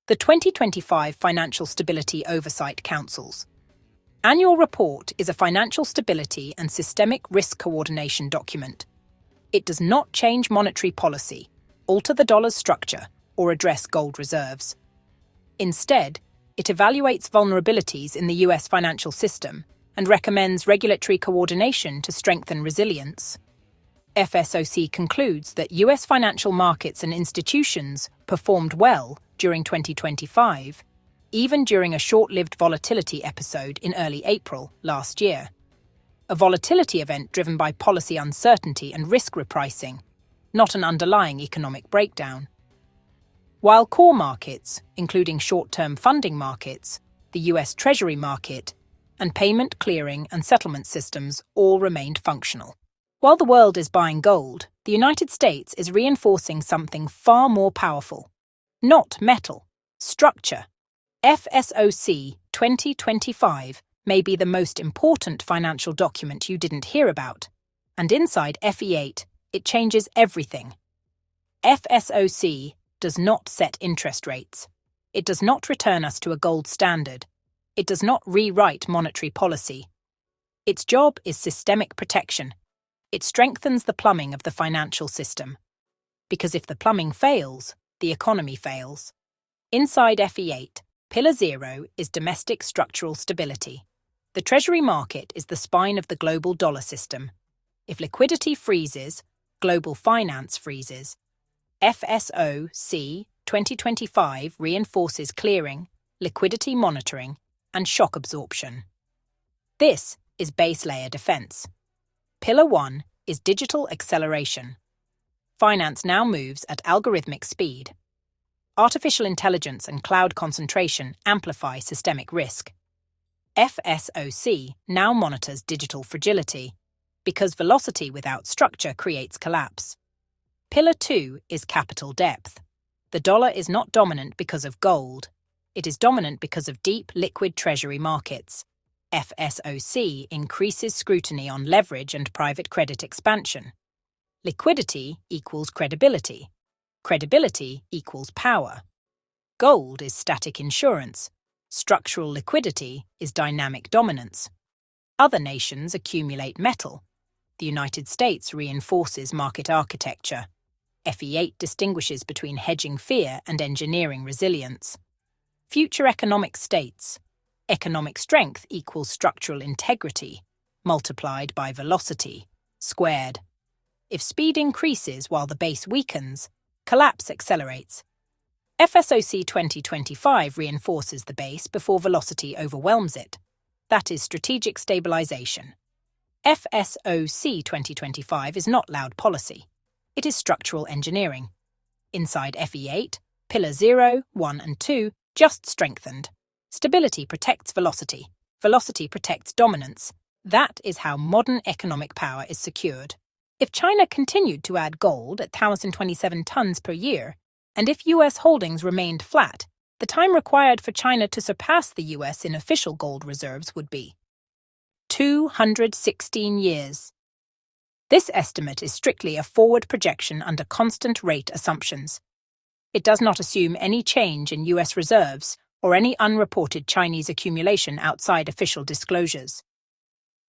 The 2025 Financial Stability Oversight Council's annual report is a financial stability and systemic risk coordination document. It does not change monetary policy, alter the dollar's structure, or address gold reserves. Instead, it evaluates vulnerabilities in the US financial system and recommends regulatory coordination to strengthen resilience. FSOC concludes that US financial markets and institutions performed well during 2025, even during a short-lived volatility episode in early April last year. A volatility event driven by policy uncertainty and risk repricing, not an underlying economic breakdown. While core markets, including short-term funding markets, the US Treasury market, and payment, clearing, and settlement systems all remained functional. While the world is buying gold, the United States is reinforcing something far more powerful. Not metal, structure. FSOC 2025 may be the most important financial document you didn't hear about, and inside FE8, it changes everything. FSOC does not set interest rates. It does not return us to a gold standard. It does not rewrite monetary policy. Its job is systemic protection. It strengthens the plumbing of the financial system. Because if the plumbing fails, the economy fails. Inside FE8, Pillar 0 is domestic structural stability. The Treasury market is the spine of the global dollar system. If liquidity freezes, global finance freezes. FSOC 2025 reinforces clearing, liquidity monitoring, and shock absorption. This is base layer defense. Pillar 1 is digital acceleration. Finance now moves at algorithmic speed. Artificial intelligence and cloud concentration amplify systemic risk. FSOC now monitors digital fragility, because velocity without structure creates collapse. Pillar 2 is capital depth. The dollar is not dominant because of gold. It is dominant because of deep, liquid treasury markets. FSOC increases scrutiny on leverage and private credit expansion. Liquidity equals credibility. Credibility equals power. Gold is static insurance. Structural liquidity is dynamic dominance. Other nations accumulate metal. The United States reinforces market architecture. FE8 distinguishes between hedging fear and engineering resilience. Future economic states. Economic strength equals structural integrity, multiplied by velocity, squared. If speed increases while the base weakens, collapse accelerates. FSOC 2025 reinforces the base before velocity overwhelms it. That is strategic stabilization. FSOC 2025 is not loud policy. It is structural engineering. Inside FE8, Pillar 0, 1 and 2 just strengthened. Stability protects velocity. Velocity protects dominance. That is how modern economic power is secured. If China continued to add gold at 1,027 tons per year, and if US holdings remained flat, the time required for China to surpass the US in official gold reserves would be 216 years. This estimate is strictly a forward projection under constant rate assumptions. It does not assume any change in US reserves or any unreported Chinese accumulation outside official disclosures.